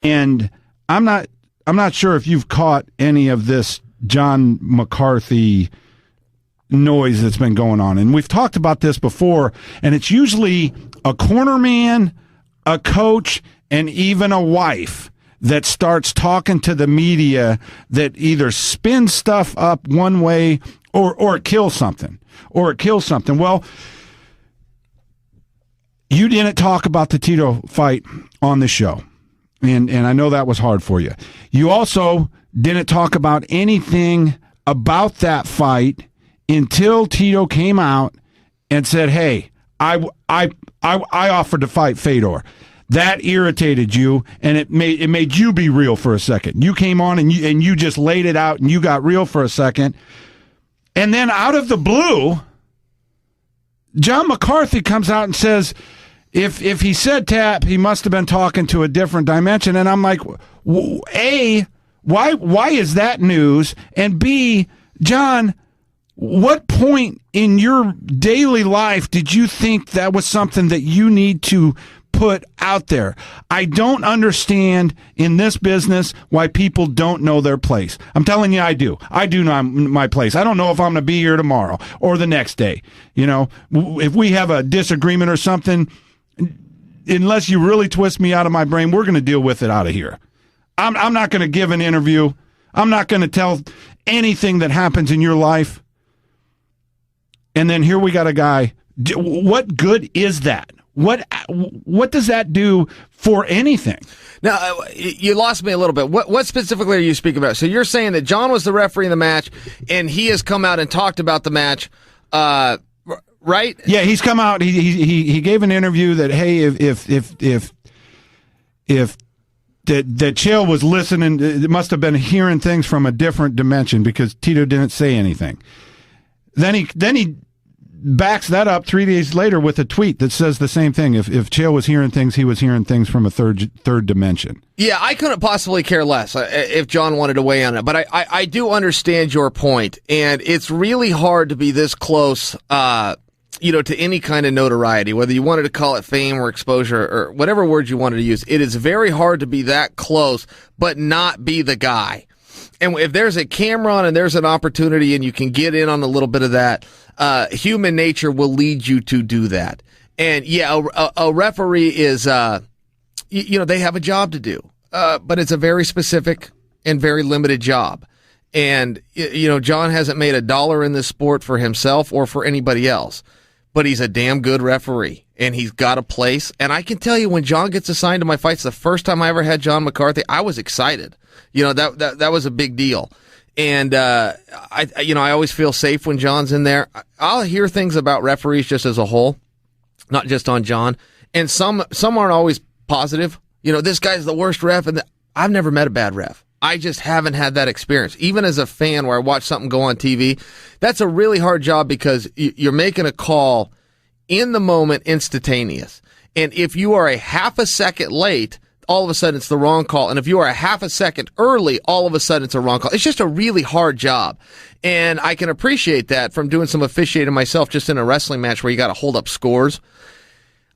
And I'm not sure if you've caught any of this John McCarthy noise that's been going on. And we've talked about this before, and it's usually a corner man, a coach, and even a wife that starts talking to the media that either spins stuff up one way or it kills something. Well, you didn't talk about the Tito fight on the show, and I know that was hard for you. You also didn't talk about anything about that fight until Tito came out and said, "Hey, I offered to fight Fedor." That irritated you, and it made you be real for a second. You came on and you just laid it out, and you got real for a second. And then out of the blue, John McCarthy comes out and says, if he said tap, he must have been talking to a different dimension. And I'm like, A, why is that news? And B, John, what point in your daily life did you think that was something that you need to put out there? I don't understand in this business why people don't know their place. I'm telling you, I do. I do know my place. I don't know if I'm going to be here tomorrow or the next day. You know, if we have a disagreement or something, unless you really twist me out of my brain, we're going to deal with it out of here. I'm not going to give an interview. I'm not going to tell anything that happens in your life. And then here we got a guy. What good is that? What does that do for anything? Now, you lost me a little bit. What specifically are you speaking about? So you're saying that John was the referee in the match, and he has come out and talked about the match, right? Yeah, he's come out. He gave an interview that, hey, if that Chael was listening, it must have been hearing things from a different dimension because Tito didn't say anything. Then he backs that up 3 days later with a tweet that says the same thing. If Chael was hearing things, he was hearing things from a third dimension. Yeah, I couldn't possibly care less if John wanted to weigh on it, but I do understand your point, and it's really hard to be this close, to any kind of notoriety, whether you wanted to call it fame or exposure or whatever word you wanted to use. It is very hard to be that close, but not be the guy. And if there's a camera on and there's an opportunity and you can get in on a little bit of that, human nature will lead you to do that. And yeah, a referee is, they have a job to do, but it's a very specific and very limited job. And, John hasn't made $1 in this sport for himself or for anybody else, but he's a damn good referee and he's got a place. And I can tell you, when John gets assigned to my fights, the first time I ever had John McCarthy, I was excited. That was a big deal. And, I always feel safe when John's in there. I'll hear things about referees just as a whole, not just on John. And some aren't always positive. This guy's the worst ref. And I've never met a bad ref. I just haven't had that experience. Even as a fan where I watch something go on TV, that's a really hard job because you're making a call in the moment, instantaneous. And if you are a half a second late, all of a sudden it's the wrong call. And if you are a half a second early, all of a sudden it's a wrong call. It's just a really hard job. And I can appreciate that from doing some officiating myself just in a wrestling match where you got to hold up scores.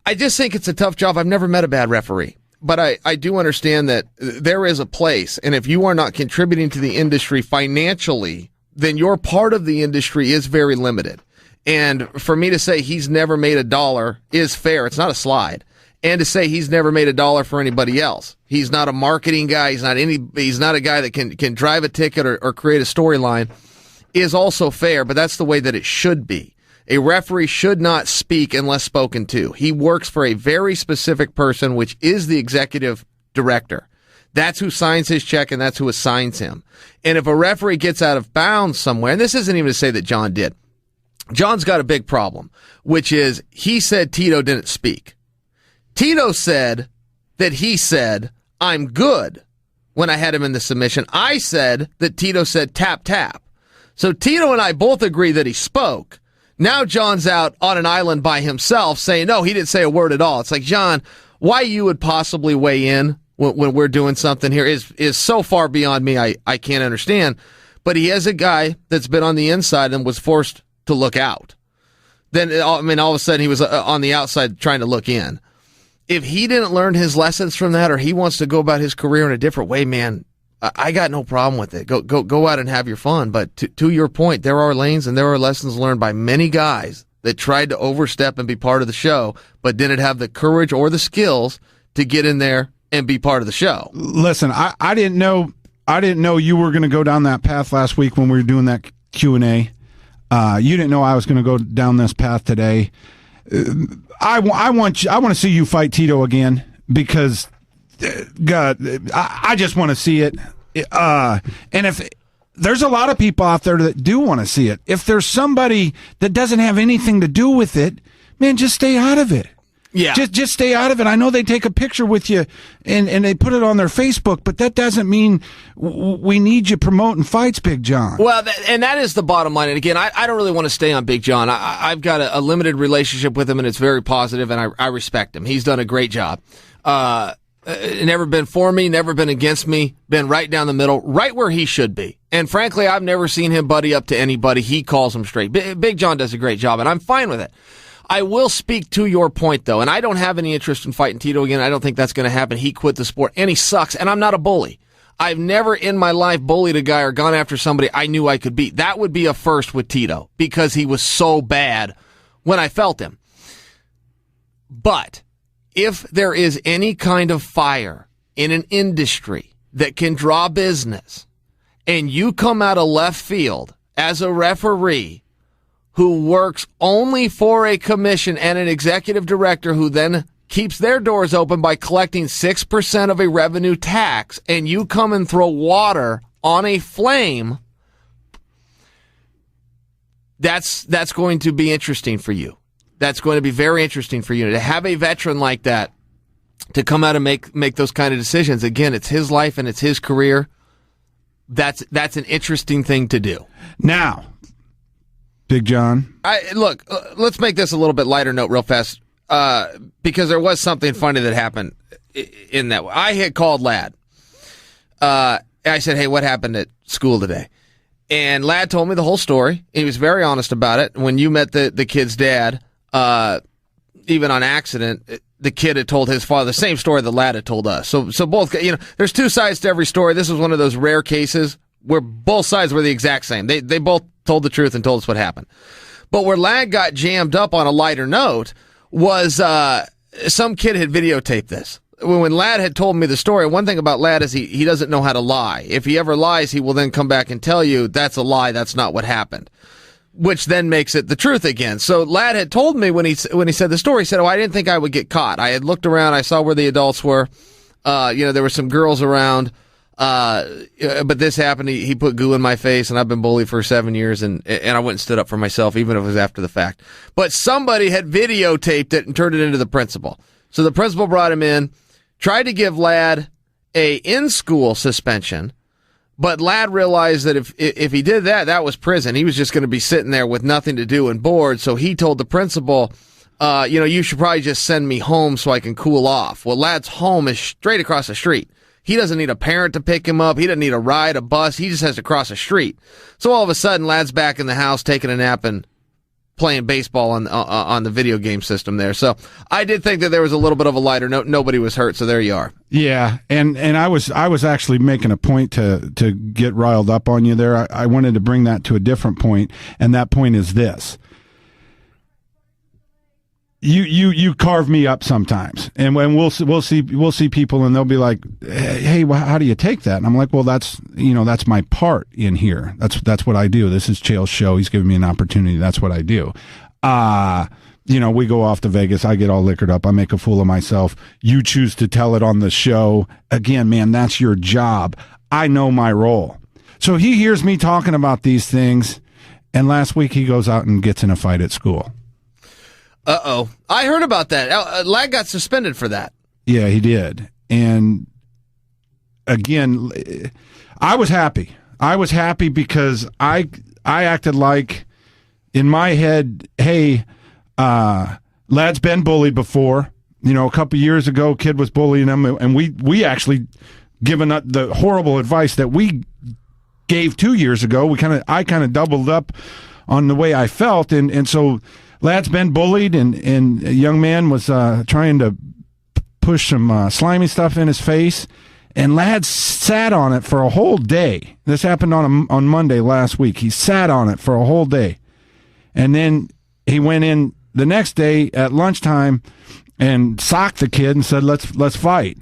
I just think it's a tough job. I've never met a bad referee. But I do understand that there is a place. And if you are not contributing to the industry financially, then your part of the industry is very limited. And for me to say he's never made $1 is fair. It's not a slide. And to say he's never made $1 for anybody else. He's not a marketing guy. He's not a guy that can drive a ticket or create a storyline is also fair, but that's the way that it should be. A referee should not speak unless spoken to. He works for a very specific person, which is the executive director. That's who signs his check and that's who assigns him. And if a referee gets out of bounds somewhere, and this isn't even to say that John did. John's got a big problem, which is he said Tito didn't speak. Tito said that he said, I'm good, when I had him in the submission. I said that Tito said tap, tap. So Tito and I both agree that he spoke. Now John's out on an island by himself saying, no, he didn't say a word at all. It's like, John, why you would possibly weigh in when we're doing something here is so far beyond me, I can't understand. But he is a guy that's been on the inside and was forced to look out. Then, all of a sudden he was on the outside trying to look in. if he didn't learn his lessons from that, or he wants to go about his career in a different way, man, I got no problem with it. Go out and have your fun. But to your point, there are lanes and there are lessons learned by many guys that tried to overstep and be part of the show, but didn't have the courage or the skills to get in there and be part of the show. Listen, I didn't know you were going to go down that path last week when we were doing that Q&A. You didn't know I was going to go down this path today. I want to see you fight Tito again because, God, I just want to see it. And if there's a lot of people out there that do want to see it, if there's somebody that doesn't have anything to do with it, man, just stay out of it. Yeah. Just stay out of it. I know they take a picture with you and they put it on their Facebook, but that doesn't mean we need you promoting fights, Big John. Well, and that is the bottom line. And again, I don't really want to stay on Big John. I've got a limited relationship with him, and it's very positive, and I respect him. He's done a great job. Never been for me, never been against me, been right down the middle, right where he should be. And frankly, I've never seen him buddy up to anybody. He calls him straight. Big John does a great job, and I'm fine with it. I will speak to your point, though, and I don't have any interest in fighting Tito again. I don't think that's going to happen. He quit the sport, and he sucks, and I'm not a bully. I've never in my life bullied a guy or gone after somebody I knew I could beat. That would be a first with Tito because he was so bad when I felt him. But if there is any kind of fire in an industry that can draw business, and you come out of left field as a referee who works only for a commission and an executive director who then keeps their doors open by collecting 6% of a revenue tax, and you come and throw water on a flame, that's going to be interesting for you. That's going to be very interesting for you to have a veteran like that to come out and make those kind of decisions. Again, it's his life and it's his career. That's an interesting thing to do. Now, Big John. Look, let's make this a little bit lighter note real fast, because there was something funny that happened in that. I had called Ladd. I said, hey, what happened at school today? And Ladd told me the whole story. He was very honest about it. When you met the kid's dad, even on accident, the kid had told his father the same story that Ladd had told us. So both, there's two sides to every story. This was one of those rare cases where both sides were the exact same. They both told the truth and told us what happened. But where Ladd got jammed up on a lighter note was some kid had videotaped this. When Ladd had told me the story, one thing about Ladd is he doesn't know how to lie. If he ever lies, he will then come back and tell you that's a lie, that's not what happened, which then makes it the truth again. So Ladd had told me when he said the story, he said, I didn't think I would get caught. I had looked around, I saw where the adults were. There were some girls around. But this happened. He put goo in my face, and I've been bullied for 7 years, and I went and stood up for myself, even if it was after the fact. But somebody had videotaped it and turned it into the principal. So the principal brought him in, tried to give Ladd a in-school suspension, but Ladd realized that if he did that was prison. He was just going to be sitting there with nothing to do and bored. So he told the principal, you should probably just send me home so I can cool off. Well, Ladd's home is straight across the street. He doesn't need a parent to pick him up. He doesn't need a ride, a bus. He just has to cross a street. So all of a sudden, Ladd's back in the house taking a nap and playing baseball on the video game system there. So I did think that there was a little bit of a lighter note. Nobody was hurt, so there you are. Yeah, and I was actually making a point to get riled up on you there. I wanted to bring that to a different point, and that point is this. You carve me up sometimes, and when we'll see people, and they'll be like, "Hey, how do you take that?" And I'm like, "Well, that's my part in here. That's what I do. This is Chael's show. He's giving me an opportunity. That's what I do." We go off to Vegas. I get all liquored up. I make a fool of myself. You choose to tell it on the show. Again, man, that's your job. I know my role. So he hears me talking about these things, and last week he goes out and gets in a fight at school. Uh-oh. I heard about that. Ladd got suspended for that. Yeah, he did. And again, I was happy. I was happy because I acted like, in my head, hey, Ladd's been bullied before. A couple years ago, kid was bullying him, and we actually, given the horrible advice that we gave 2 years ago, I kind of doubled up on the way I felt, and so Ladd's been bullied, and a young man was trying to pushed some slimy stuff in his face, and Ladd sat on it for a whole day. This happened on Monday last week. He sat on it for a whole day. And then he went in the next day at lunchtime and socked the kid and said, let's fight.